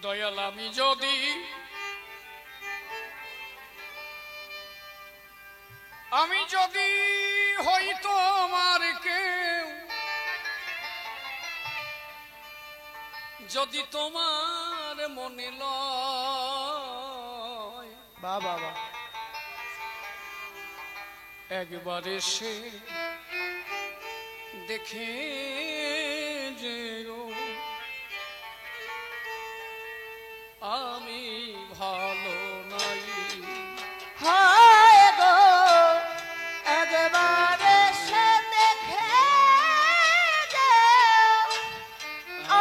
দয়াল আমি যদি হই তোমার কেউ, যদি তোমার মনে লয় বাবা একবার এসে দেখে যেও আমি ভালো নাই। হায় গো একবার এসে দেখে যাও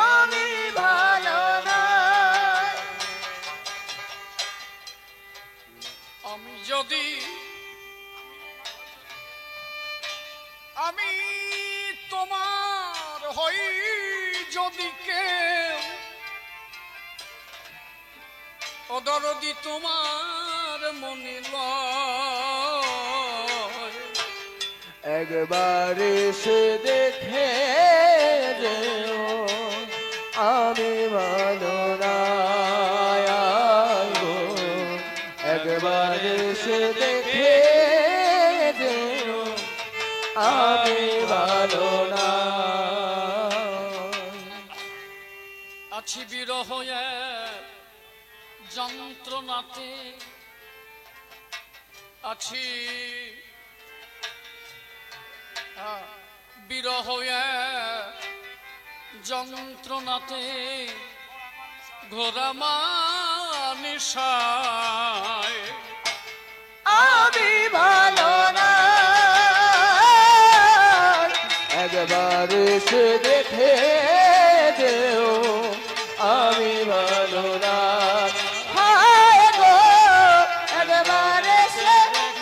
আমি ভালো নাই। আমি যদি আমি তোমার হই যদি কেউ, অদরদি তোমার মনে লয় একবার এসে দেখে যেও আমি ভালো নাই। গো একবার এসে দেখে যেও আমি ভালো না। আছি বিরহ যন্ত্রণাতে, আছি বিরহ যন্ত্রণাতে, ঘোরা মানিসায় আমি ভালো না। একবার এসে দেখে যেও আমি ভালো না। হায় গো একবার এসে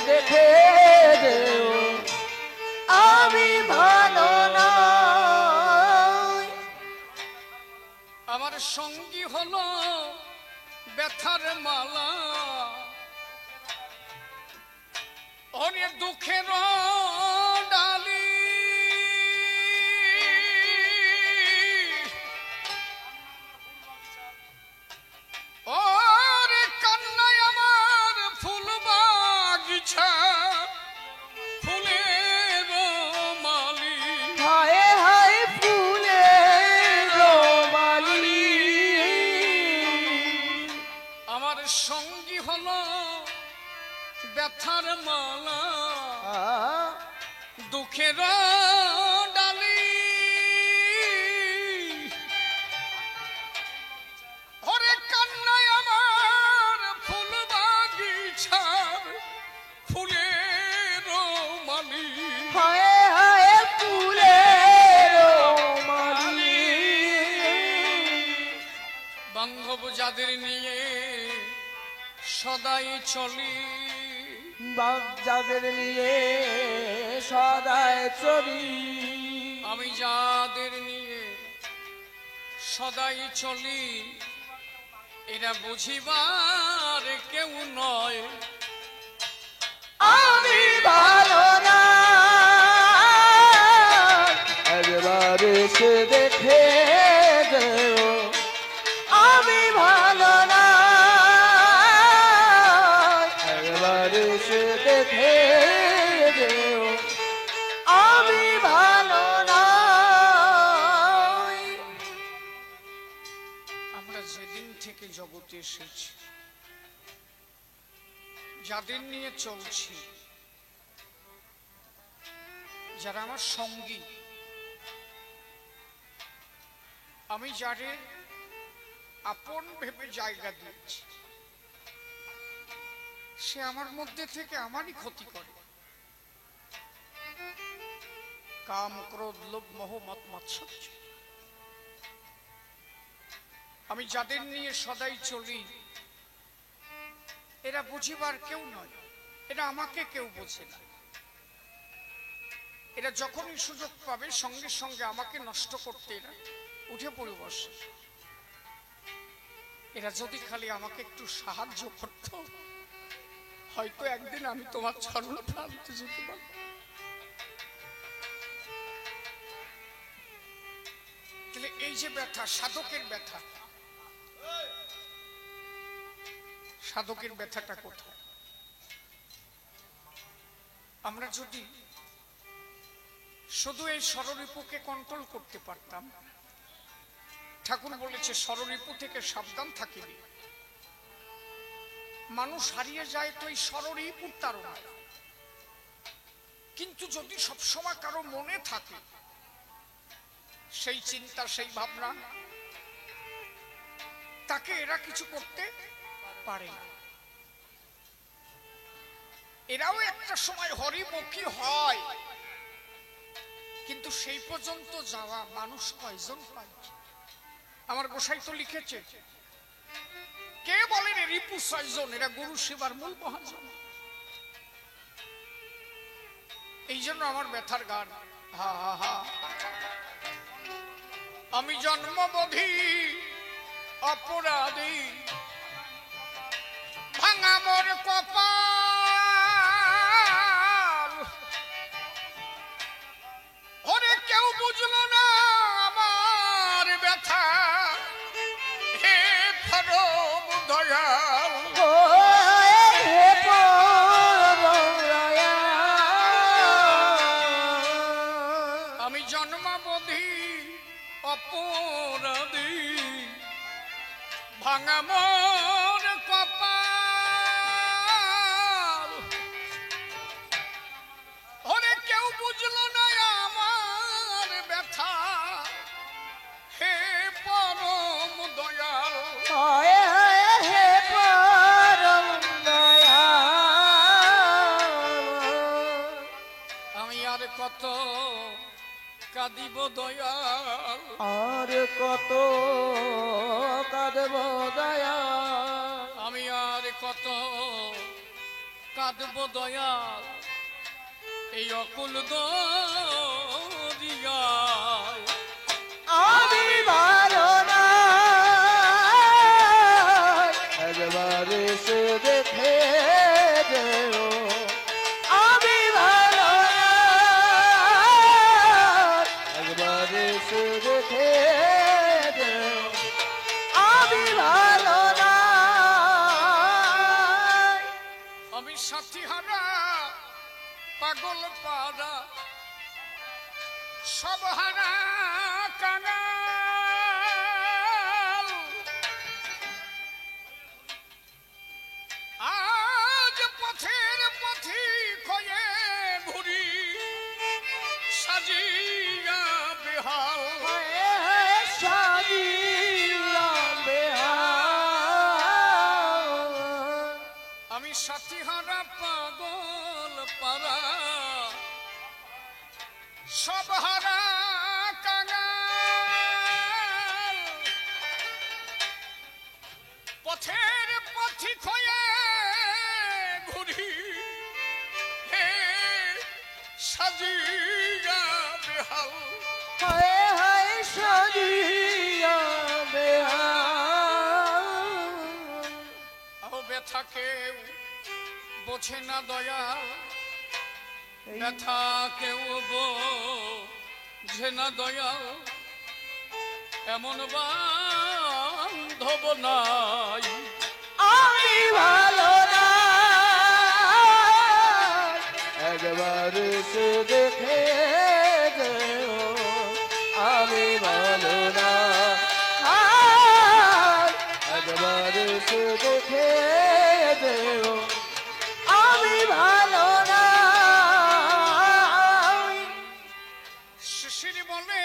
দেখে যেও আমি ভালো না। আমার সঙ্গী হলো ব্যথার মালা, অনেক দুঃখের ডালি, ওরে কান্নায় আমার ফুল বাগিচা ফুলের মালি। হায় হায় ফুলের মালি। আমার সঙ্গী হলো ব্যথার মালা, দুঃখের ডালি, ওরে কান্নায় আমার ফুল বাগিচার ফুলের মালি। হায় হায় ফুলের মালি। বান্ধব যাদের নিয়ে সদাই চলি, যাদের নিয়ে সদাই চলি, আমি যাদের নিয়ে সদাই চলি, এরা বুঝিবার কেউ নয় আমি ভালো না। একবার এসে দেখে যেও আমি ভালো না। একবার এসে দেখে যেও আমি ভালো না। আমরা যেদিন থেকে জগতে এসেছি, যাদের নিয়ে চলছি, যারা আমার সঙ্গী, আমি যারে আপন ভেবে জায়গা দিয়েছি, সে আমার মধ্যে থেকে আমারই ক্ষতি করে। কাম ক্রোধ লোভ মোহ মত মাৎসর্য, আমি যাদের নিয়ে সদাই চলি, এরা বুঝিবার কেউ নয়, এরা আমাকে কেউ বোঝে না। এরা যখনই সুযোগ পাবে সঙ্গে সঙ্গে আমাকে নষ্ট করতে এরা উঠে পড়ে বসে। এরা যদি খালি আমাকে একটু সাহায্য করত, হয়তো একদিন আমি তোমার চরণ প্রান্তে যেতে পারব। তাহলে এই যে ব্যথা, সাধকের ব্যথা, সাধকের ব্যথাটা কোথায়? আমরা যদি শুধু এই ষড়রিপুকে কন্ট্রোল করতে পারতাম, ঠাকুর বলেছে ষড়রিপু থেকে সাবধান থাকিবি। মানুষ হারিয়ে যায় তো এই ষড়রিপুর তাড়নায়। কিন্তু যদি সবসময় কারো মনে থাকে সেই চিন্তা, সেই ভাবনা, তাকে এরা কিছু করতে পারে না। এরাও একটা সময় হরিমুখী হয়, কিন্তু সেই পর্যন্ত যাওয়া মানুষ কয়জন পায়? আমার গোসাই তো লিখেছে, কে বলেন রিপু 6 জন, এরা গুরু সেবার মূল মহাজন। এই জন্য আমার ব্যথার গান, হা হা হা। আমি জন্মবোধি অপরাধী, ভাঙা মোর কপাল, ওরে কেউ বুঝলো না আমার ব্যথা, হে পরম দয়াল। আমি জন্মাবধি অপরাধী, ভাঙা মোর কপাল, ওরে কেউ বুঝলো না আমার ব্যথা, হে পরম দয়াল। আমি আর কত কাঁদিব দয়াল, আর কত কাঁদব দয়াল, আমি আর কত কাঁদব দয়াল, এই অকুল দরিয়ায়। আমি ভালো না, একবার এসে দেখে যেও। আমি ভালো না, একবার এসে দেখে যেও। আমি ভালো না, আমি সাথী হারা পাগল পাড়া, সব হারা কাঙাল, আজ পথের পথিক হয়ে ঘুরি, সাজিয়া বেহাল। আমি সাথী হারা পাগল পাড়া, সব হারা কাঙাল, পথের পথিক হয়ে ঘুরি, হে সাজিয়া বেহাল। ব্যথা কেউ বোঝে না দয়াল, ব্যথা কেউ বোঝে না দয়াল, এমন বান্ধব নাই। আমি ভালো না, একবার এসে দেখে যেও। আমি ভালো না, একবার এসে দেখে যেও। আমি ভালো না। শিশির বলে,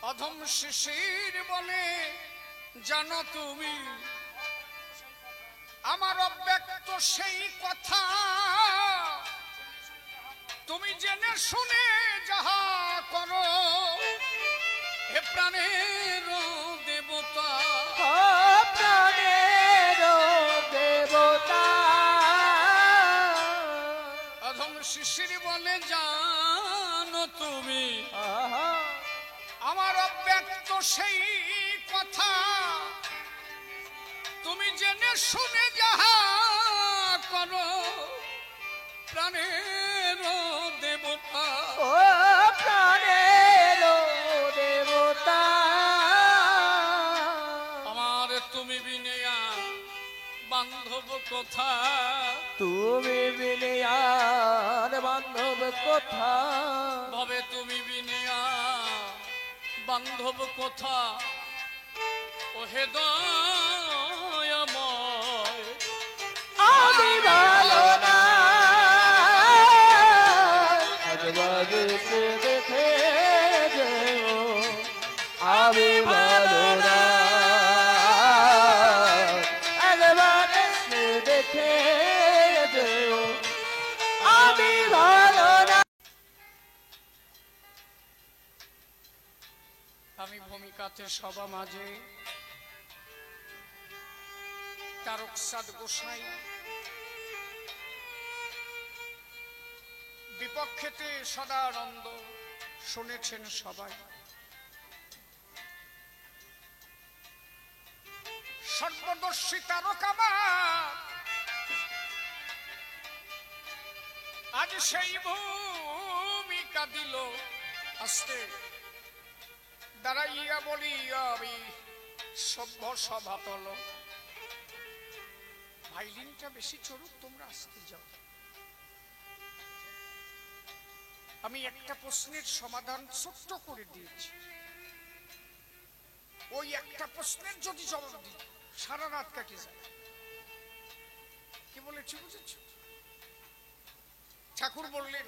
অধম শিশির বলে, জানো তুমি আমার অব্যক্ত সেই কথা, তুমি জেনে শুনে যাহা করো, হে প্রাণের দেবতা। প্রাণের দেবতা, অধম শিশির বলে, জানো তুমি আমার অব্যক্ত সেই কথা, তুমি জেনে শুনে যাহা করো, প্রাণের দেবতা। ও প্রাণের দেবতা, আমার তুমি বিনে কোথা, তুমি বিনে আর বান্ধব কোথা, ভবে তুমি বিনিয়া বান্ধব কোথা, ওহে দয়াময় আমি ভালো না একবার এসে দেখে যেও, আমি ভালো না একবার এসে দেখে যেও, আমি ভালো না। আমি ভূমিকাতে সভা মাঝে তারকসাদ গোসাই, বিপক্ষেতে সদানন্দ, শুনেছেন সবাই। সর্বদর্শী তারকামা আজ সেই ভূমিকা দিল আস্তে, দাঁড়াইয়া বলি আমি সভ্য সভাতল। ভাইলিনটা বেশি চড়ুক, তোমরা আসতে যাও। আমি একটা প্রশ্নের সমাধান ছোট্ট করে দিয়েছি, ওই একটা প্রশ্নের যদি জবাব দিই সারা রাত কাটে যায়। কি বলেছি বুঝেছ? ঠাকুর বললেন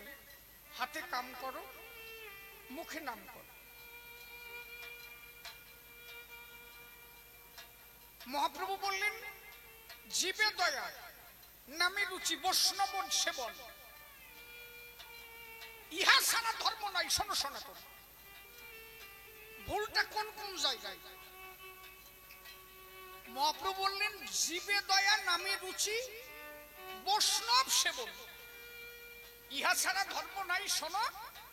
হাতে কাম করো, মুখে নাম করো। মহাপ্রভু বললেন জীবে দয়া, নামে রুচি, বৈষ্ণব সেবন, ইহা সারা ধর্ম নয়। শোনো সনাতন, ভুলটা কোন কোন জায়গায়? মহাপ্রভু বললেন জীবে দয়া, নামে রুচি, বৈষ্ণব সেবন, ইহা ছাড়া ধর্ম নাই। শোনো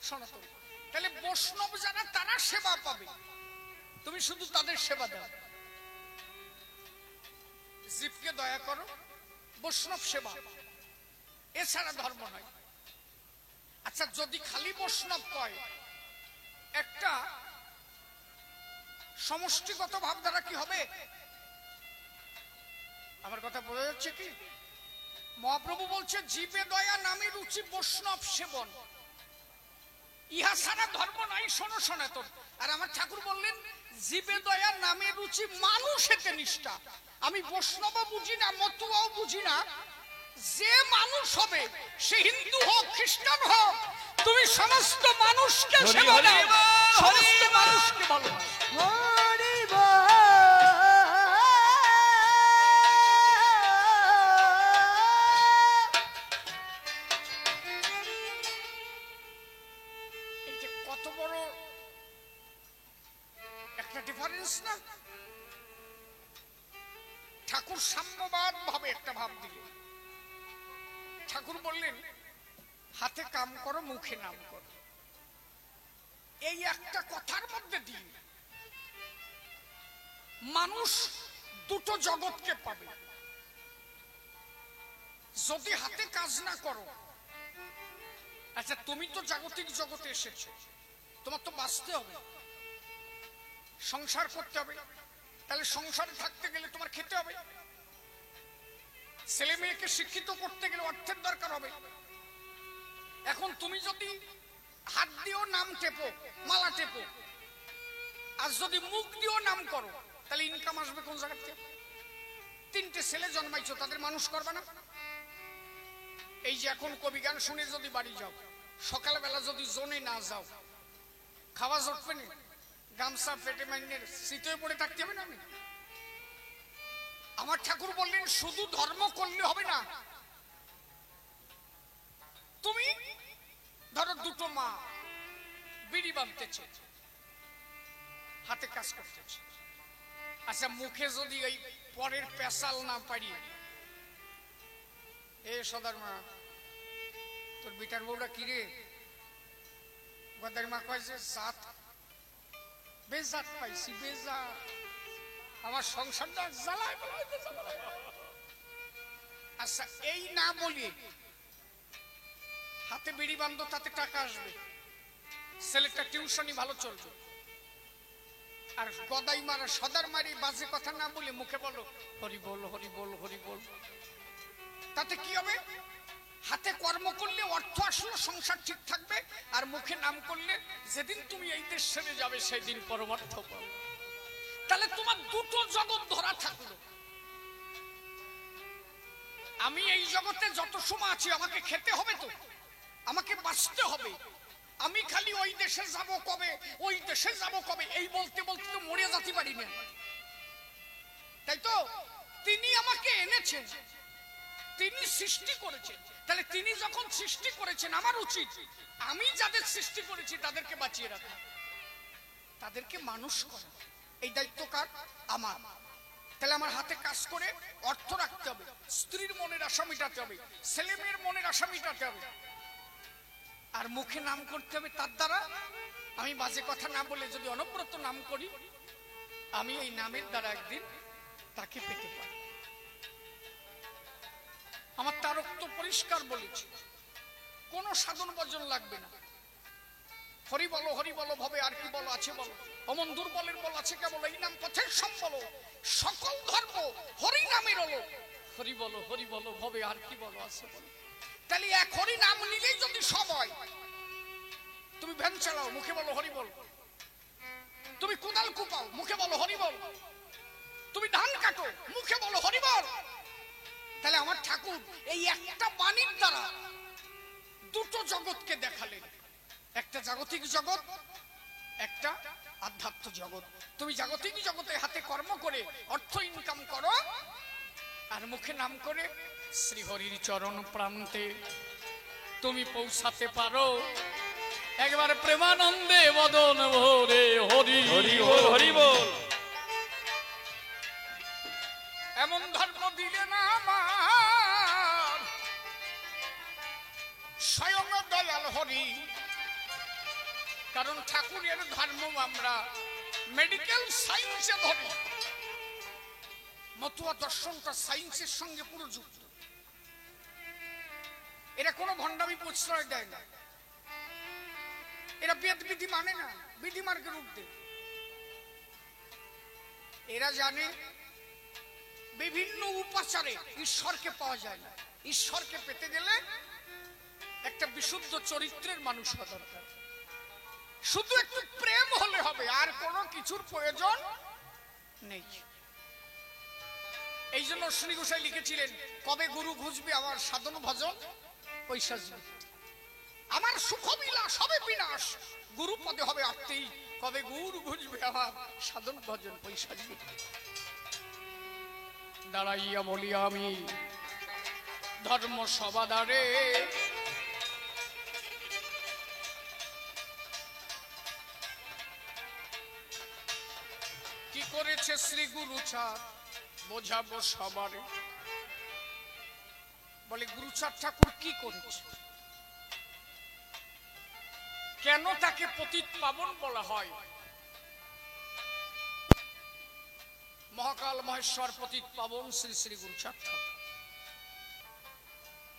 সনাতন, তাহলে বৈষ্ণব যারা তারা সেবা পাবে, তুমি শুধু তাদের সেবা দাও। জীবকে দয়া করো, বৈষ্ণব সেবা, এছাড়া ধর্ম নয়। আচ্ছা, যদি খালি বৈষ্ণব কয়, একটা সমষ্টিগত ভাব দ্বারা কি হবে? আমার কথা বোঝা যাচ্ছে কি? মহাপ্রভু বলছে জীবে দয়া, নামে রুচি, বৈষ্ণব সেবন, ইহা ছাড়া ধর্ম নাই। শোনো সনাতন। আর আমার ঠাকুর বললেন জীবে দয়া, নামে রুচি, মানুষ এতে নিষ্ঠা। আমি বৈষ্ণব বুঝি না, মতুয়াও বুঝি না, যে মানুষ হবে সে হিন্দু হোক, খ্রিস্টান হোক, তুমি সমস্ত মানুষকে সেবা দাও, সমস্ত মানুষকে ভালোবাসো। হরি বল। এই যে কত বড় একটা ডিফারেন্স না? ঠাকুর সাম্যবাদ ভাবে একটা ভাব দিলেন। ঠাকুর বললেন হাতে কাম করো, মুখে নাম করো। এই একটা কথার মধ্যে দিয়ে মানুষ দুটো জগৎকে পাবে। যদি হাতে কাজ না করো, আচ্ছা তুমি তো জাগতিক জগতে এসেছো, তোমার তো বাঁচতে হবে, সংসার করতে হবে। তাহলে সংসারে থাকতে গেলে তোমার খেতে হবে, ছেলে মেয়েকে শিক্ষিত করতে গেলে অর্থের দরকার হবে। এখন তুমি যদি হাত দিয়েও নাম টেপো, মালা টেপো, আর যদি মুখ দিয়েও নাম করো, তাহলে ইনকাম আসবে কোন জায়গা থেকে? তিনটে ছেলে জন্মাইছো, তাদের মানুষ করবে না? এই যে এখন কবি গান শুনে যদি বাড়ি যাও, সকালবেলা যদি জোনে না যাও, খাওয়া জটবে না, গামছা পেটে মাইনের শীতে পড়ে থাকতে হবে না? আমার ঠাকুর বললেন শুধু ধর্ম করলে হবে না। তুমি ধরো দুটো মা বিড়ি বাঁধতেছে, হাতে কাজ করতেছে, আচ্ছা মুখে যদি এই পরের পেশাল না পারি, এ সদার মা তোর বিটার বউটা কিরে, গদার মা কয় যে জাত বেজাত পাইছি, বেজাত, আমার সংসারটা জ্বালায়। আচ্ছা এই না বলি হাতে বিড়ি বান্ধব, তাতে টাকা আসবে, ছেলেটা টিউশনি ভালো চলবে। আর গদাই মারা সদার মারি বাজে কথা না বলে মুখে বলো হরি বল, হরি বল, হরি বল, তাতে কি হবে? হাতে কর্ম করলে অর্থ আসলে সংসার ঠিক থাকবে, আর মুখে নাম করলে যেদিন তুমি এই দেশ ছেড়ে যাবে সেদিন পরমার্থ পাবে। তাহলে তোমার দুটো জগৎ ধরা থাকলো। আমি এই জগতে যত সময় আছি আমাকে খেতে হবে, তো আমাকে বাঁচতে হবে। আমি খালি ওই দেশে যাব কবে, ওই দেশে যাব কবে এই বলতে বলতে তো মরে যেতে পারি না, তাই তো? তিনি আমাকে এনেছেন, তিনি সৃষ্টি করেছেন। তাহলে তিনি যখন সৃষ্টি করেছেন, আমার উচিত আমি যাদের সৃষ্টি করেছি তাদেরকে বাঁচিয়ে রাখা, তাদেরকে মানুষ করা। এই দায়িত্ব কার? আমার। তাহলে আমার হাতে কাজ করে অর্থ রাখতে হবে, স্ত্রীর মনের আশা মেটাতে হবে, ছেলে মেয়ের মনের আশা মেটাতে হবে, আর মুখে নাম করতে হবে। তার দ্বারা আমি বাজে কথা না বলে যদি অনবরত নাম করি, আমি এই নামের দ্বারা একদিন তাকে পেতে পারি। আমার তারক তো পরিষ্কার বলেছি, কোন সাধন ভজন লাগবে না। হরি বলো ভবে আর কি বলো আছে বলো, অমন দুর্বলের বল আছে কেবল, এই নাম পথের সম্বল, সকল ধর্ম হরি নামের হলো। হরি বলো ভবে আর কি বলো আছে বলো। তাহলে এক হরি নাম নিলেই যদি সব হয়, তুমি ভ্যান চালাও মুখে বলো হরি বল, তুমি কোদাল কুপাও মুখে বলো হরি বল, তুমি ধান কাটো মুখে বলো হরি বল। তাহলে আমার ঠাকুর এই একটা বাণীর দ্বারা দুটো জগৎকে দেখালেন, একটা জাগতিক জগৎ, একটা আধ্যাত্ম জগৎ। তুমি জাগতিক জগতে হাতে কর্ম করে অর্থ ইনকাম করো, আর মুখে নাম করে শ্রীহরির চরণ প্রান্তে তুমি পৌঁছাতে পারো। একবার প্রেমানন্দে বদন ভরে হরি হরি হরি বল। এমন ধর্ম দিলে না আমার স্বয়ং দয়াল হরি, কারণ ঠাকুরের ধর্ম আমরা মেডিকেল সায়েন্সে ধরি। মতুয়া দর্শনটা সায়েন্সের সঙ্গে পুরো যুক্ত। এরা কোনো ভণ্ডামি প্রশ্রয় দেয় না, এরা বেদ বিধি মানে না, বিধি মার্গের ঊর্ধ্বে। এরা জানে বিভিন্ন উপাচারে ঈশ্বরকে পাওয়া যায় না, ঈশ্বরকে পেতে গেলে একটা বিশুদ্ধ চরিত্রের মানুষ হওয়া দরকার। শুধু একটু প্রেম হলে হবে, আর কোনো কিছুর প্রয়োজন নেই। এই জন্য অশ্বিনী গোসাই লিখেছিলেন, কবে গুরু খুঁজবে আমার সাধন ভজন পয়সা, আমার সুখ বিলাস হবে বিনাশ, গুরু পদে হবে আত্মেই, কবে গুরু খুঁজবে আমার সাধন ভজন পয়সা। দাঁড়াইয়া বলি আমি ধর্ম সবাদারে, কি করেছে শ্রী গুরু চাঁদ বোঝাবো সবারে। বলে গুরুচাঁদ ঠাকুর কি করেছে, কেন তাকে পতিত পাবন বলা হয়? মহাকাল মহেশ্বর পতিত পাবন শ্রী শ্রী গুরুচাঁদ ঠাকুর,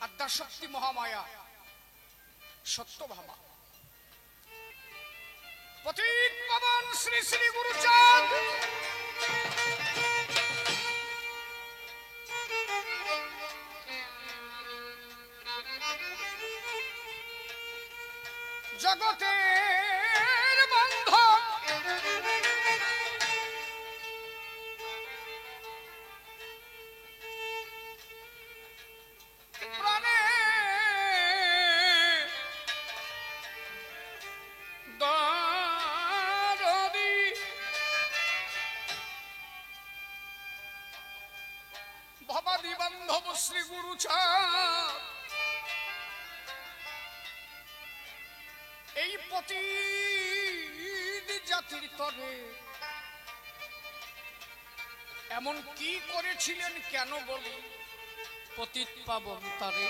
আদ্যাশক্তি মহামায়া সত্যভামা, পতিত পাবন শ্রী শ্রী গুরুচাঁদ। জগতের বান্ধব প্রাণে দারদি, ভবাদি বান্ধব শ্রী গুরুচাঁদ। এই পতিত জাতির তরে এমন কি করেছিলেন কেন বলি পতিত পাবন তারে?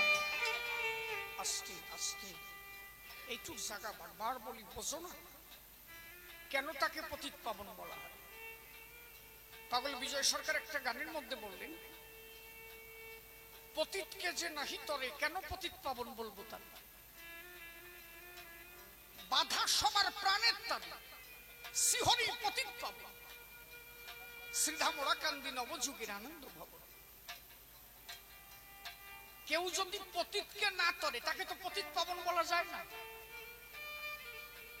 আস্তে আস্তে এইটুক জায়গা বারবার বলি, বোঝো না কেন তাকে পতিত পাবন বলা হয়? পাগল বিজয় সরকার একটা গানের মধ্যে বললেন, পতিতকে যে নাহি তরে কেন পতিত পাবন বলবো? তার বাধা সবার প্রাণের তারে, শ্রীহরি পতিত পাবন, শ্রীধাম ওরাকান্দি নবযুগের আনন্দ ভবন। কেউ যদি পতিতকে না তরে তাকে তো পতিত পাবন বলা যায় না।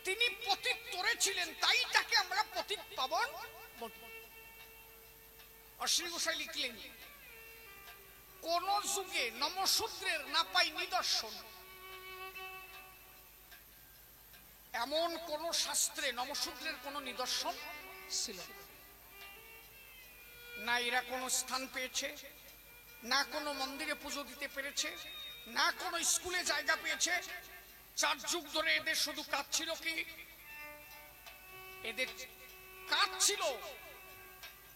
তিনি পতিত তরেছিলেন, তাই তাকে আমরা পতিত পাবন বলব। অশ্বিনী গোসাই লিখলেন, কোন যুগে নমশূদ্রের না পাই নিদর্শন, এমন কোন শাস্ত্রে নমশূদ্রের কোন নিদর্শন ছিল না। এরা কোন স্থান পেয়েছে না, কোন মন্দিরে পুজো দিতে পেরেছে না, কোন স্কুলে জায়গা পেয়েছে। 4 যুগ ধরে এদের শুধু কাজ ছিল কি, এদের কাজ ছিল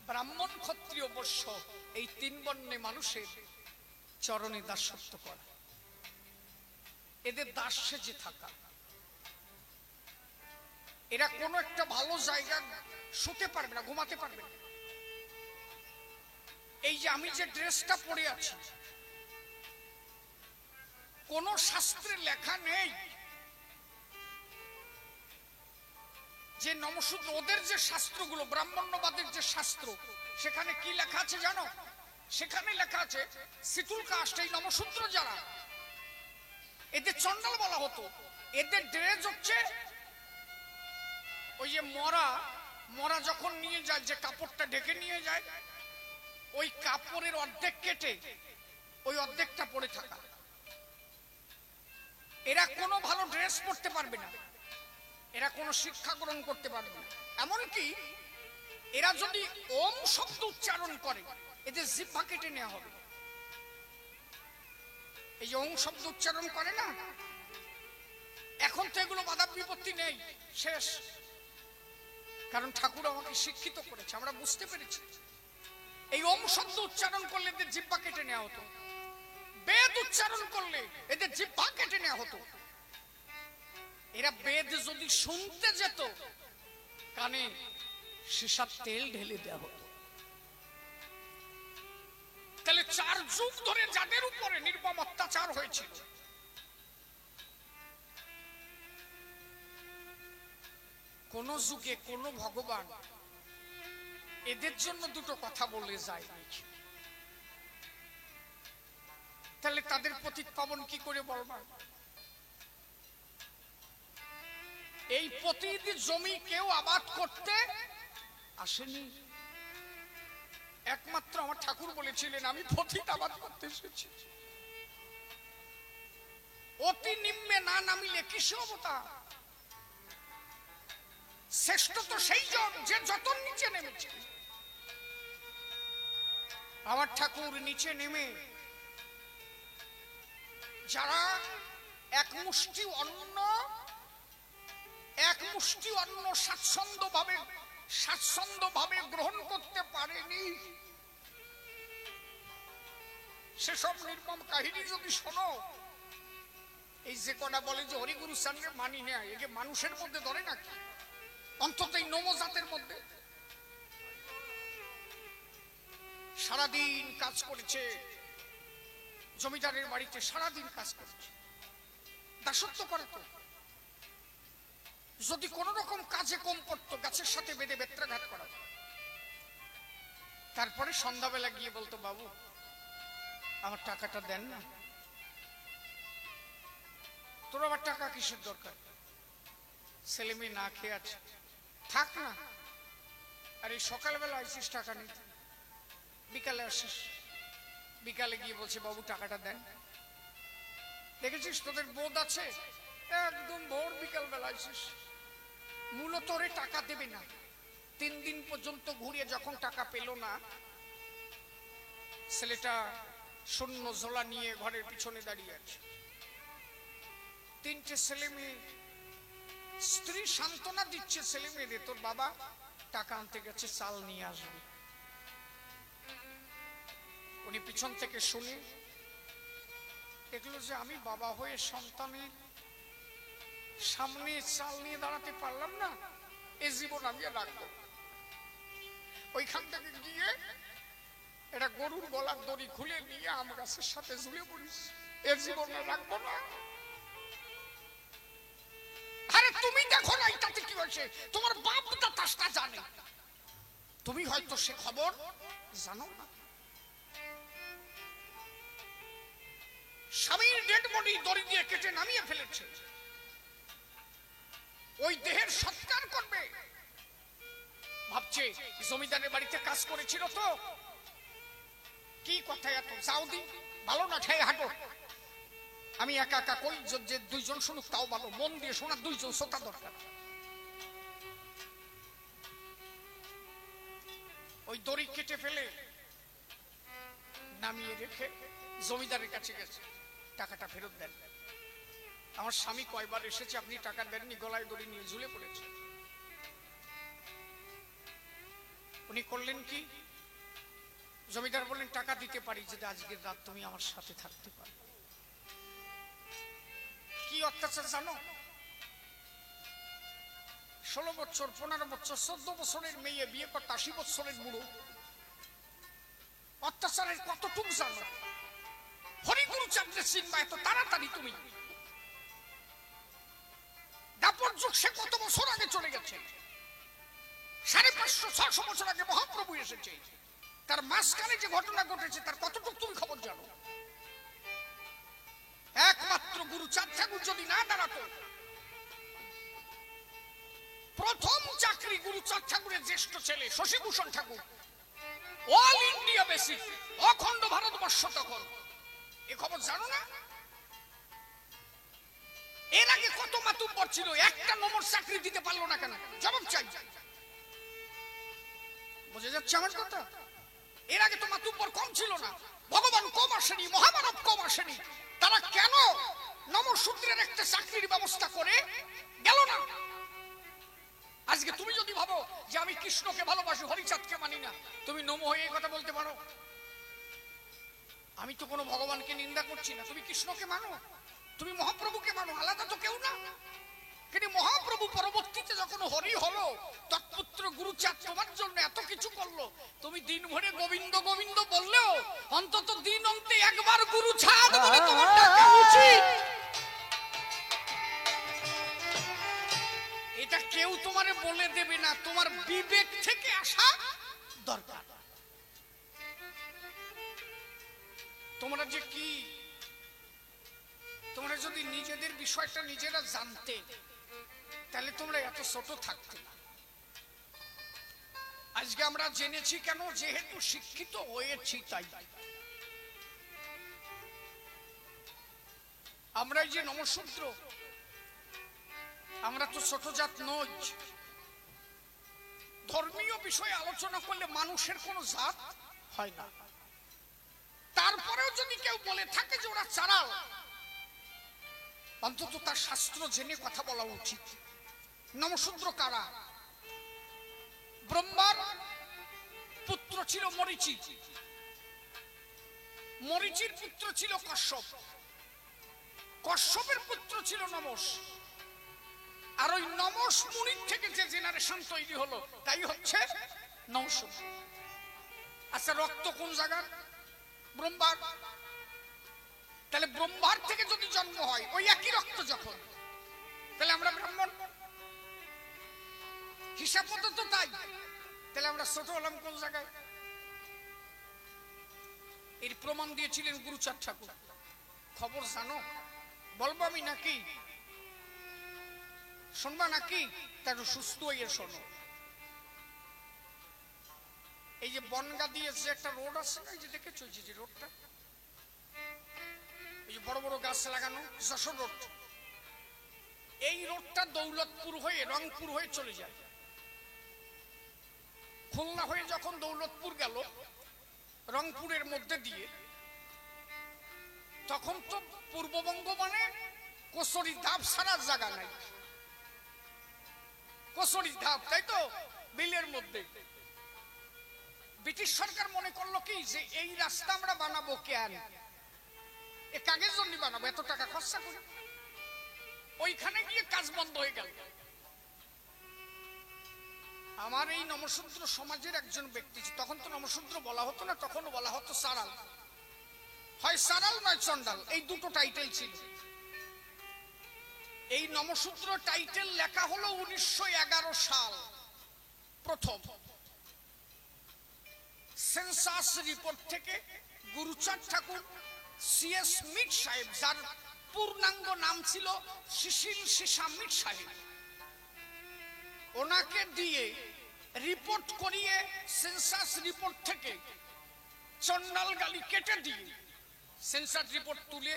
ব্রাহ্মণ ক্ষত্রিয় বৈশ্য এই 3 বর্ণে মানুষের চরণে দাসত্ব করা, এদের দাস সেজে থাকা। এরা কোনো একটা ভালো জায়গা শুতে পারবে না, ঘুমাতে পারবে না। এই যে আমি যে ড্রেসটা পরে আছি, কোন শাস্ত্রে লেখা নেই যে নমশূদ্র, ওদের যে শাস্ত্রগুলো ব্রাহ্মণ্যবাদের যে শাস্ত্র, সেখানে কি লেখা আছে জানো? সেখানে লেখা আছে শীতুল কাষ্ট, এই নমশূদ্র যারা, এদের চন্ডাল বলা হতো। এদের ড্রেস হচ্ছে ওই যে মরা যখন নিয়ে যায়, যে কাপড়টা ঢেকে নিয়ে যায়, ওই কাপড়ের অর্ধেক কেটে ওই অর্ধেকটা পরে থাকা। এরা কোনো ভালো ড্রেস পরতে পারবে না, এরা কোনো শিক্ষা গ্রহণ করতে পারবে না। এমনকি এরা যদি ওম শব্দ উচ্চারণ করে, এদের জিহ্বা কেটে নেওয়া হবে। এই যে ওম শব্দ উচ্চারণ করে না, এখন তো এগুলো বাধা বিপত্তি নেই, শেষ। কারণ ঠাকুর আমাকে শিক্ষিত করেছে, আমরা বুঝতে পেরেছি এই ওম শব্দ উচ্চারণ করলে এদের জিহ্বা কেটে নেওয়া হতো, বেদ উচ্চারণ করলে এদের জিহ্বা কেটে নেওয়া হতো। এরা বেদ যদি শুনতে যেত, কানে সীসার তেল ঢেলে দেওয়া হতো। তাহলে 4 যুগ ধরে যাদের উপরে নির্মম অত্যাচার হয়েছিল, কোন যুগে কোন ভগবান এদের জন্য দুটো কথা বলে যায়, তাহলে তাদের পতিত পাবন কি করে বলবা? এই পতিত জমি কেউ আবাদ করতে আসেনি, একমাত্র আমার ঠাকুর বলেছিলেন আমি পতিত আবাদ করতে এসেছি। অতি নিম্নে না নামিলে কিসে অবতার? শ্রেষ্ঠ তো সেই জন যে যত নিচে নেমেছে। আমার ঠাকুর নিচে নেমে যারা এক মুষ্টি অন্ন স্বাচ্ছন্দ্যভাবে গ্রহণ করতে পারেনি, সেসব নির্মম কাহিনী যদি শোনো, এই যে কটা বলে যে হরিগুরু সঙ্গে মানি না, একে মানুষের মধ্যে ধরে নাকি? অন্তত এই নমজাতের মধ্যে সারাদিন কাজ করেছে, জমিদারের বাড়িতে সারাদিন কাজ করেছে, দাসত্ব করে। তো যদি কোন রকম কাজে কম পড়তো, গাছের সাথে বেঁধে বেত্রাঘাত করা। তারপরে সন্ধ্যাবেলা গিয়ে বলতো, বাবু আমার টাকাটা দেন না। তোর আবার টাকা কিসের দরকার? ছেলে মেয়ে না খেয়ে আছে, থাক না। আর এই সকালবেলা আসিস টাকা নেই, বিকালে আসিস। বিকালে গিয়ে বলছে, বাবু টাকাটা দেন। দেখেছিস তোদের বোধ আছে, একদম ভোর বিকাল বেলা আসিস। মূলত ওরে টাকা দেবে না। 3 দিন পর্যন্ত ঘুরিয়ে যখন টাকা পেল না, ছেলেটা শূন্য ঝোলা নিয়ে ঘরের পিছনে দাঁড়িয়ে আছে। 3টে ছেলে মেয়ে, স্ত্রী সান্ত্বনা দিচ্ছে ছেলে মেয়েদের, তোর বাবা টাকা আনতে গেছে, চাল নিয়ে আসবে। উনি পিছন থেকে শুনে দেখলো যে আমি বাবা হয়ে সন্তানের সামনে চাল নিয়ে দাঁড়াতে পারলাম না, এ জীবন আমি রাখবো। ওইখান থেকে গিয়ে এটা গরুর গলার দড়ি খুলে নিয়ে আম গাছের সাথে ঝুলে পড়িস, এ জীবন রাখবো না। আরে তুমি দেখো না এটাতে কি হয়েছে, তোমার বাপ দাতা জানে, তুমি হয়তো সে খবর জানো না। স্বামীর ডেড বডি দড়ি দিয়ে কেটে নামিয়ে ফেলেছে, ওই দেহের সৎকার করবে। ভাবছে জমিদারের বাড়িতে কাজ করেছিল তো, কি কথা এত, যাও দি ভালো না, ঠাই হাঁটো। আমি একা একা কই, যে দুইজন শুনুক তাও ভালো, মন দিয়ে শোনা, দুইজন শ্রোতা দরকার। ওই দড়ি কেটে ফেলে নামিয়ে রেখে জমিদারের কাছে গেছে, টাকাটা ফেরত দেন। আমার স্বামী কয়বার এসেছে, আপনি টাকা দেননি, গলায় দড়ি নিয়ে ঝুলে পড়েছে। উনি করলেন কি, জমিদার বললেন টাকা দিতে পারি যদি আজকের রাত তুমি আমার সাথে থাকতে পারো। কি অত্যাচার জানো, 16 বছর 15 বছর 14 বছরের মেয়ে বিয়ে করতে 80 বছরের বুড়ো, অত্যাচারের কতটুকু জানো? হরিগুরু চাঁদকে চিনবা এত তাড়াতাড়ি তুমি? দাপর যুগ সে কত বছর আগে চলে গেছে, 550-600 বছর আগে মহাপ্রভু এসেছে। তার মাঝখানে যে ঘটনা ঘটেছে তার কতটুকু তুমি খবর জানো? একমাত্র গুরু চাঁদ ঠাকুর যদি না দাঁড়াতো, প্রথম চাকরি গুরু চাঁদ ঠাকুরের জ্যেষ্ঠ ছেলে শশীভূষণ ঠাকুর, অল ইন্ডিয়া বেসিক, অখণ্ড ভারতবর্ষ তখন, এ খবর জানো না? এর আগে কত মাতুব্বর ছিল, একটা নম্বর চাকরি দিতে পারলো না কেন? জবাব চাই। বুঝে যাচ্ছে আমার কথা? এর আগে তো মাতুব্বর কম ছিল না, ভগবান কম আসেনি, মহামানব কম আসেনি, তারা কেন নমশূদ্রের একটা চাকরির ব্যবস্থা করে গেল না? আজকে তুমি যদি ভাবো যে আমি কৃষ্ণকে ভালোবাসি, হরিচাঁদকে মানি না, তুমি নমো হয়ে এই কথা বলতে পারো? আমি তো কোনো ভগবানকে নিন্দা করছি না, তুমি কৃষ্ণকে মানো, তুমি মহাপ্রভুকে মানো, আলাদা তো কেউ না। কিন্তু মহাপ্রভু পরবর্তীতে যখন হরি হলো, তৎপুত্র গুরুচাঁদ তোমার জন্য এত কিছু করলো, তুমি দিন ভরে গোবিন্দ গোবিন্দ বললেও অন্তত দিন অন্তে একবার গুরুচাঁদ বলে তোমার ডাকা উচিত। এটা কেউ তোমারে বলে দেবে না, তোমার বিবেক থেকে আসা দরকার। তোমরা যে কি, তোমরা যদি নিজেদের বিষয়টা নিজেরা জানতে, তাহলে তোমরা এত ছোট থাকতে না। আজকে আমরা জেনেছি কেন? যেহেতু শিক্ষিত হয়েছি তাই। আমরা এই যে নমশূদ্র, আমরা তো ছোট জাত নই। ধর্মীয় বিষয়ে আলোচনা করলে মানুষের কোনো জাত হয় না। তারপরেও যদি কেউ বলে থাকে যে ওরা চারাল, অন্তত তার শাস্ত্র জেনে কথা বলা উচিত। নমশূদ্র কারা? ব্রহ্মার পুত্র ছিল মরীচি, মরীচির পুত্র ছিল কশ্যপ, কশ্যপের পুত্র ছিল নমস, আর ওই নমস মুনির থেকে যে জেনারেশন তৈরি হলো তাই হচ্ছে নমশূদ্র। আচ্ছা, রক্ত কোন জায়গার? ব্রহ্মার। তাহলে ব্রহ্মার থেকে যদি জন্ম হয় ওই একই রক্ত যখন, তাহলে আমরা ব্রাহ্মণ, হিসাব মতো তো তাই। তাহলে আমরা ছোট হলাম কোন জায়গায়? এর প্রমাণ দিয়েছিলেন গুরুচাঁদ ঠাকুর। খবর জানো? বলবো আমি নাকি শুনবা নাকি? তার সুস্থ হয়ে শোনো। এই যে বনগা দিয়ে যে একটা রোড আছে না, এই যে দেখেছো যে রোডটা, এই যে বড় বড় গাছ লাগানো যশোর রোড, এই রোডটা দৌলতপুর হয়ে রংপুর হয়ে চলে যায়। খুলনা হয়ে যখন দৌলতপুর গেল রংপুরের মধ্যে দিয়ে, তখন তো পূর্ববঙ্গ মানে কচুরি ধাপ ছাড়া জায়গা নাই, কচুরি ধাপ, তাই তো, বিলের মধ্যে। ব্রিটিশ সরকার মনে করলো কি যে এই রাস্তা আমরা বানাবো কেন, এ কাগের জন্য বানাবো, এত টাকা খরচা করে। ওইখানে গিয়ে কাজ বন্ধ হয়ে গেল। আমার এই নমশূদ্র সমাজের একজন ব্যক্তি, তখন তো নমশূদ্র বলা হতো না, তখন বলা হতো সারাল, হয় সারাল নয় চন্ডাল, এই দুটো টাইটেল ছিল। এই নমশূদ্র টাইটেল লেখা হলো 1911 সাল প্রথম সেন্সাস রিপোর্ট থেকে। গুরুচাঁদ ঠাকুর সিএস মিট সাহেব, যার পূর্ণাঙ্গ নাম ছিল শিশিল সীসা মিট সাহেব, ওনাকে দিয়ে রিপোর্ট করিয়ে সেন্সাস রিপোর্ট থেকে চন্ডাল গালি কেটে দিয়ে সেন্সাস রিপোর্ট তুলে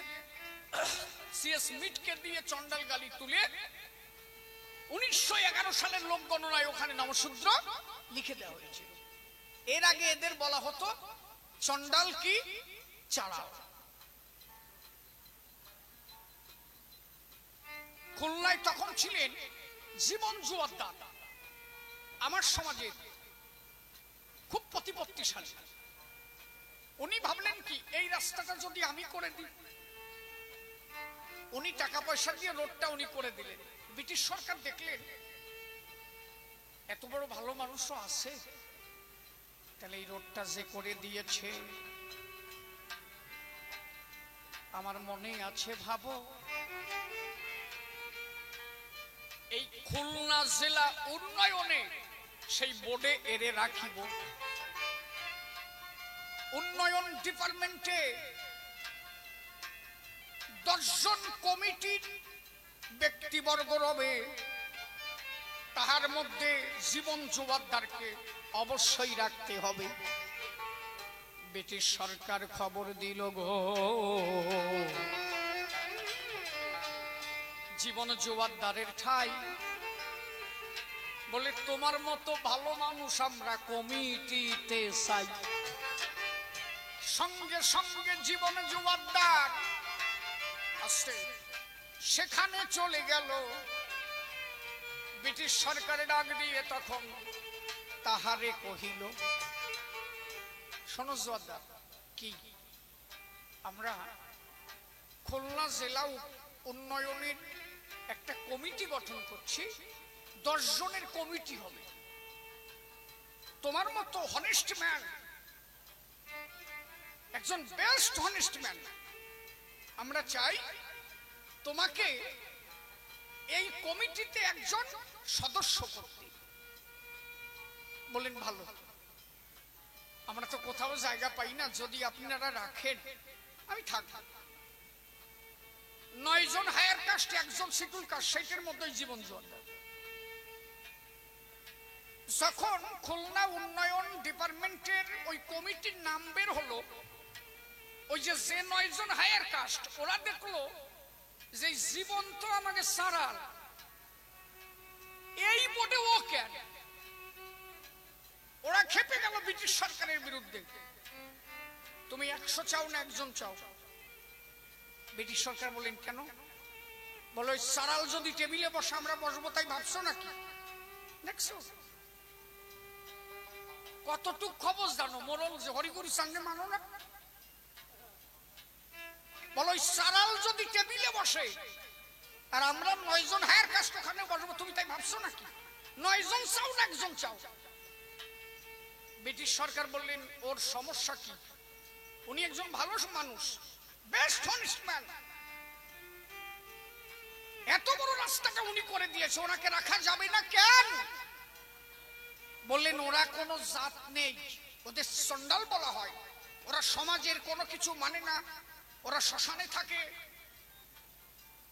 সিএস মিটকে দিয়ে চন্ডাল গালি তুলে 1911 সালের লোক গণনায় ওখানে নমশূদ্র লিখে দেওয়া হয়েছিল। এর আগে এদের বলা হতো চন্ডাল কি চাড়াও। খুলনায় তখন ছিলেন জীবন জোয়ারদার, আমার সমাজের খুব প্রতিপত্তিশালী। উনি ভাবলেন কি, এই রাস্তাটা যদি আমি করে দিই, উনি টাকা পয়সা দিয়ে রোডটা উনি করে দিলেন। ব্রিটিশ সরকার দেখলেন এত বড় ভালো মানুষও আছে, তাহলে এই রোডটা যে করে দিয়েছে, আমার মনে আছে ভাবো, এই খুলনা জেলা উন্নয়নে সেই বোর্ডে এরে রাখিব। উন্নয়ন ডিপার্টমেন্টে 10 জন কমিটির ব্যক্তিবর্গ রবে, তাহার মধ্যে জীবন জোয়ারদারকে অবশ্যই রাখতে হবে। ব্রিটিশ সরকার খবর দিল গো, জীবন জোয়ারদারের ঠাই, বলে তোমার মতো ভালো মানুষ আমরা কমিটিতে চাই। সঙ্গে সঙ্গে জীবন জোয়ারদার আসছে, সেখানে চলে গেল। ব্রিটিশ সরকারে ডাক দিয়ে তখন তাহারে কহিল, শোনো জোয়ারদার, কি আমরা খুলনা জেলা উন্নয়নের একটা কমিটি গঠন করছি, 10 জনের কমিটি হবে। তোমার মতো হনেস্ট ম্যান, একজন বেস্ট হনেস্ট ম্যান, আমরা চাই তোমাকে এই কমিটিতে একজন সদস্য করতে। বলেন ভালো, আমরা তো কোথাও জায়গা পাই না, যদি আপনারা রাখেন আমি থাকব। 9 জন হায়ার কাস্ট, 1 জন শিডিউল কাস্ট, সেইটার মধ্যে জীবন জোয়ারদার। যখন খুলনা উন্নয়ন ডিপার্টমেন্টের ওই কমিটির নাম বের হলো, ওই যে 9 জন হায়ার কাস্ট, ওরা দেখলো যে জীবন তো আমাকে সারাল, এই বোর্ডে ও কেন? ওরা খেপে গেল ব্রিটিশ সরকারের বিরুদ্ধে। তুমি 100 চাও না 1 জন চাও? ব্রিটিশ সরকার বলেন কেন? বলো সারাল যদি টেবিলে বসে আমরা বসবো তাই ভাবছো নাকি? দেখছো কতটুক খবর জানো? মোরল যে হরিগুরু সঙ্গে মানো না? বলো সারাল যদি টেবিলে বসে আর আমরা 9 জন হায়ার কাস্ট ওখানে বসবো, তুমি তাই ভাবছো নাকি? 9 জন চাও না 1 জন চাও? ব্রিটিশ সরকার বললেন ওর সমস্যা কি? উনি একজন ভালো মানুষ, বেস্ট হনেস্ট ম্যান, এত বড় রাস্তাটা উনি করে দিয়েছে, ওনাকে রাখা যাবে না কেন? বললেন ওরা কোনো জাত নেই, ওদের চন্ডাল বলা হয়, ওরা সমাজের কোনো কিছু মানে না, ওরা শ্মশানে থাকে,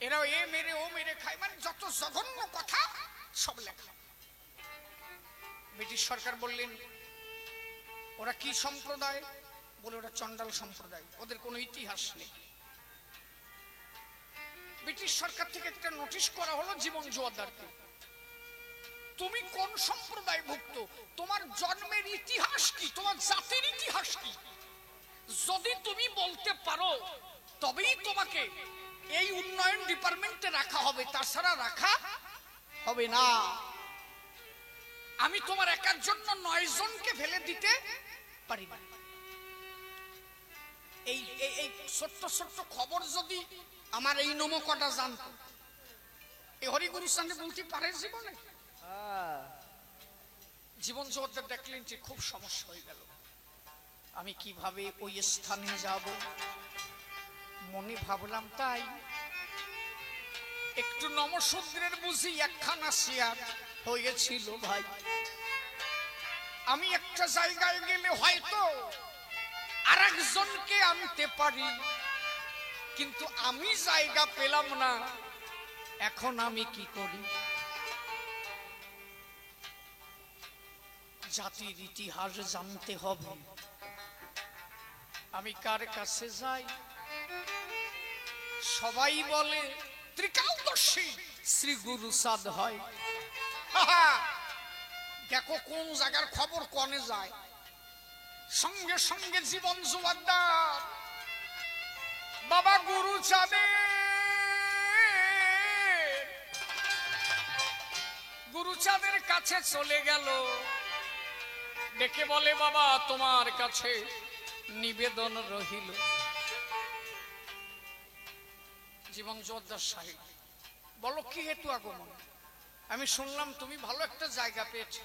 এরা এ মেরে ও মেরে খায়, মানে যত জঘন্য কথা সব লেখা। ব্রিটিশ সরকার বললেন ওরা কি সম্প্রদায়? বলে ওরা চন্ডাল সম্প্রদায়, ওদের কোনো ইতিহাস নেই। ব্রিটিশ সরকার থেকে একটা নোটিশ করা হলো জীবন জোয়ারদারকে, তুমি কোন সম্প্রদায় ভুক্ত, তোমার জন্মের ইতিহাস কি, তোমার জাতির ইতিহাস কি, যদি তুমি বলতে পারো তবেই তোমাকে এই উন্নয়ন ডিপার্টমেন্টে রাখা হবে, তাছাড়া রাখা হবে না। আমি তোমার একার জন্য 9 জনকে ফেলে দিতে পারি না। এই এই ছোট্ট ছোট্ট খবর যদি আমার এই নমকটা জানতো, এই হরিগুরুর সঙ্গে বলতে পারে জীবনে? জীবন জোয়ারদার দেখলেন যে খুব সমস্যা হয়ে গেল, আমি কিভাবে ওই স্থানে যাব? মনে ভাবলাম তাই একটু নমশূদ্রের বুঝি একখানা শেয়ার হয়েছিল ভাই, আমি একটা জায়গায় গেলে হয়তো আর একজনকে আনতে পারি, কিন্তু আমি জায়গা পেলাম না, এখন আমি কি করি? জাতির ইতিহাস জানতে হবে। আমি কার কাছে যাই? সবাই বলে ত্রিকালদর্শী শ্রী গুরু সাদ হয়। দেখো কোন জায়গার খবর কনে যায়। সঙ্গে সঙ্গে জীবন জোয়ারদার বাবা গুরু চাঁদের কাছে চলে গেল। ডেকে বলে, বাবা তোমার কাছে নিবেদন রহিল। জীবন জোয়ারদার সাহেব, বলো কি হেতু আগমন? আমি শুনলাম তুমি ভালো একটা জায়গা পেয়েছো,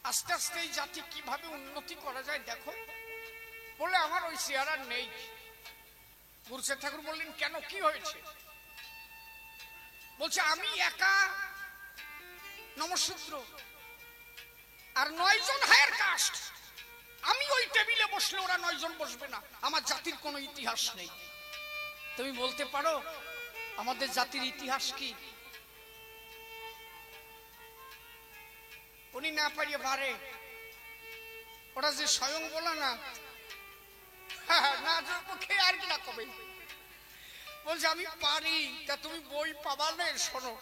আস্তে আস্তে এই জাতি কিভাবে উন্নতি করা যায় দেখো। বলে, আমার ওই চেহারা নেই। গুরুচাঁদ ঠাকুর বললেন, কেন, কি হয়েছে? বলছে, আমি একা নমশূদ্র আর 9 জন হায়ার কাস্ট। আমি ওই টেবিলে বসলে ওরা 9 জন বসবে না। আমার জাতির কোনো ইতিহাস নেই। তুমি বলতে পারো আমাদের জাতির ইতিহাস কি? উনি না পারিয়ে পারে। ওরা যে স্বয়ং বলে না, না পক্ষে আর কি না কবে। বলছে, আমি পারি। তা তুমি বই পাবা না? শোনো,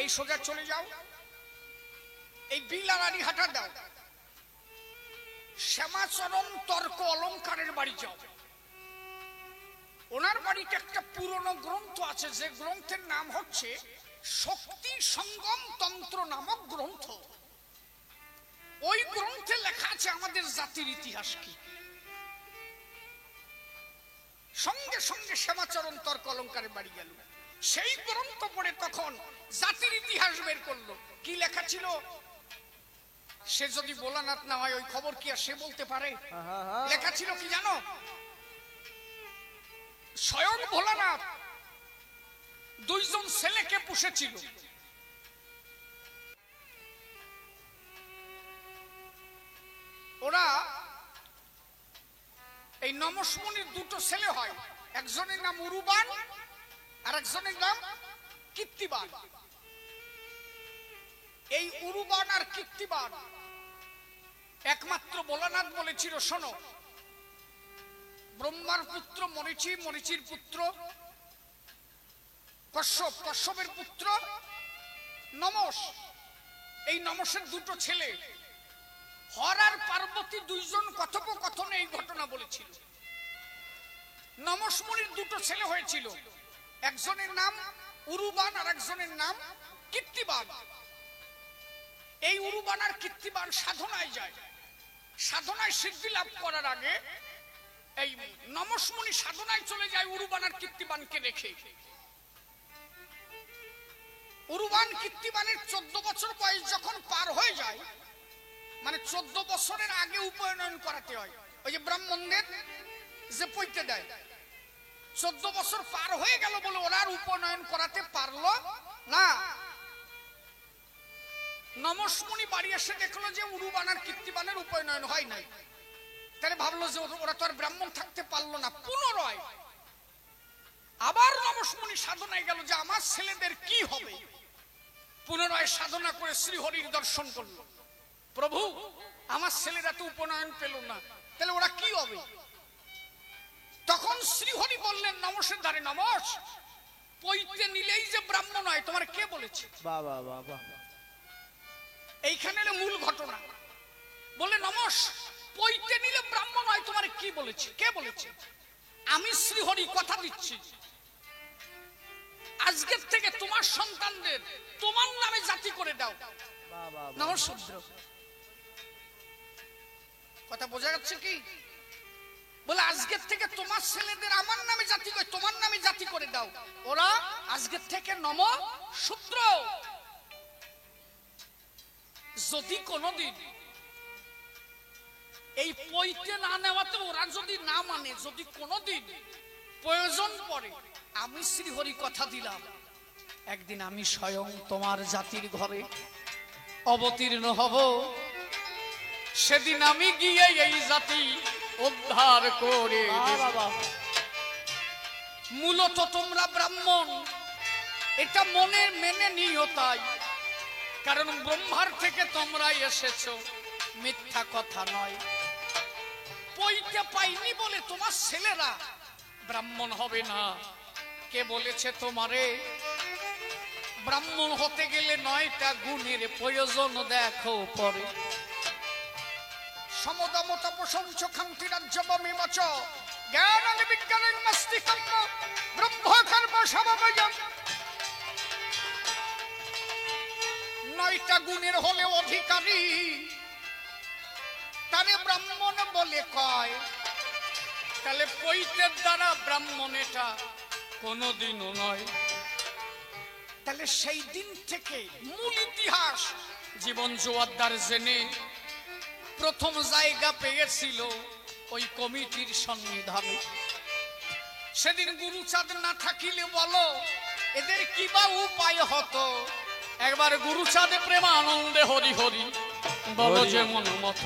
এই সোজা চলে যাও, এই বিলারানি হাঁটা দাও, শ্যামাচরণ তর্ক অলঙ্কারের বাড়ি যাও। ওনার বাড়িতে একটা পুরনো গ্রন্থ আছে, যে গ্রন্থের নাম হচ্ছে শক্তি সঙ্গম তন্ত্র নামক গ্রন্থ। ওই গ্রন্থে লেখা আছে আমাদের জাতির ইতিহাস কি। সঙ্গে সঙ্গে শ্যামাচরণ তর্ক অলঙ্কারে বাড়ি গেল। সেই গ্রন্থ পড়ে তখন জাতির ইতিহাস বের করলো। কি লেখা ছিল? সে যদি ভোলানাথ না হয়, ওই খবর কি আর সে বলতে পারে? লেখা ছিল কি জানো? স্বয়ং ভোলানাথ 2 জন ছেলেকে পুষেছিল। ওরা এই নমসমুনির 2টো ছেলে হয়। একজনের নাম উরুবান আর একজনের নাম কীর্তিবান। এই উরুবান আর কীর্তিবান একমাত্র ভোলানাথ বলেছিল, শোনো, ব্রহ্মার পুত্র মরীচি, মরীচির পুত্র কশ্যপ, কশ্যপের পুত্র নমস। এই নমসের 2টো ছেলে হর আর পার্বতী 2 জন কথোপকথনে এই ঘটনা বলেছিল। নমস মুনির 2টো ছেলে হয়েছিল, একজনের নাম উরুবান আর একজনের নাম কীর্তিবান। এই উরুবান আর কীর্তিবান সাধনায় যায়। সাধনায় সিদ্ধি লাভ করার আগে এই নমস মুনি সাধনায় চলে যায় উরুবান আর কীর্তিবানকে রেখে। উরুবান কীর্তিবানের 14 বছর বয়স যখন পার হয়ে যায়, মানে 14 বছরের আগে উপনয়ন করাতে হয়। ওই যে ব্রাহ্মণদের যে পৈতে দেয়, 14 বছর পার হয়ে গেল বলে ওরা আর উপনয়ন করাতে পারলো না। নমসমুনি বাড়ি এসে দেখলো যে উরুবান আর কীর্তিবানের উপনয়ন হয় নাই। তাহলে ভাবলো যে ওরা তো আর ব্রাহ্মণ থাকতে পারলো না। পুনরায় আবার নমসমুনি সাধনায় গেল যে আমার ছেলেদের কি হবে। পুনরায় সাধনা করে শ্রীহরির দর্শন করলো। প্রভু, আমার ছেলেরা তো উপনয়ন পেল না, তাহলে ওরা কি হবে? তখন শ্রীহরি বললেন নমসের ধারে, নমস, পৈতে নিলেই যে ব্রাহ্মণ হয় তোমার কে বলেছে? বাবা বাবা, এইখানে মূল ঘটনা। বলে, নমস, পৈতে নিলে ব্রাহ্মণ হয় তোমার কি বলেছে? কে বলেছে? আমি শ্রীহরি কথা দিচ্ছি, আজকের থেকে তোমার সন্তানদের তোমার নামে জাতি করে দাও। নমঃশূদ্র। কথা বোঝা যাচ্ছে কি? বলে, আজকের থেকে তোমার ছেলেদের আমার নামে জাতি করে, তোমার নামে জাতি করে দাও। ওরা আজকের থেকে নমঃশূদ্র। যদি কোনদিন এই পৈতে না নেওয়াতে ওরা যদি না মানে, যদি কোনদিন প্রয়োজন পড়ে, আমি শ্রীহরি কথা দিলাম, একদিন আমি স্বয়ং তোমার জাতির ঘরে অবতীর্ণ হব। সেদিন আমি গিয়ে এই জাতি উদ্ধার করে দেব। মূলত তোমরা ব্রাহ্মণ, এটা মনে মেনে নিও। তাই কারণ ব্রহ্মার থেকে তোমরা এসেছো, মিথ্যা কথা নয়। পইতে পাইনি বলে তোমার ছেলেরা ব্রাহ্মণ হবে না। কে বলেছে তোমারে? ব্রাহ্মণ হতে গেলে 9টা গুণের প্রয়োজন দেখো পরে। সমদমত প্রশংস খান্তি রাজ্যবমিমচ জ্ঞান বিজ্ঞানের মস্তিকম্ম ব্রহ্মকর্ম সমবয়ম। 9টা গুণের হলে অধিকারী, তারে ব্রাহ্মণ বলে কয়। তাহলে পৈতের দ্বারা ব্রাহ্মণ এটা কোনোদিনও নয়। তাহলে সেই দিন থেকে মূল ইতিহাস জীবন জোয়ারদার জেনে প্রথম জায়গা পেয়েছিল ওই কমিটির সন্নিধানে। সেদিন গুরুচাঁদ না থাকিলে বলো এদের কি বা উপায় হতো? একবার গুরুচাঁদে প্রেমানন্দে হরি হরি বলো যে মন মত।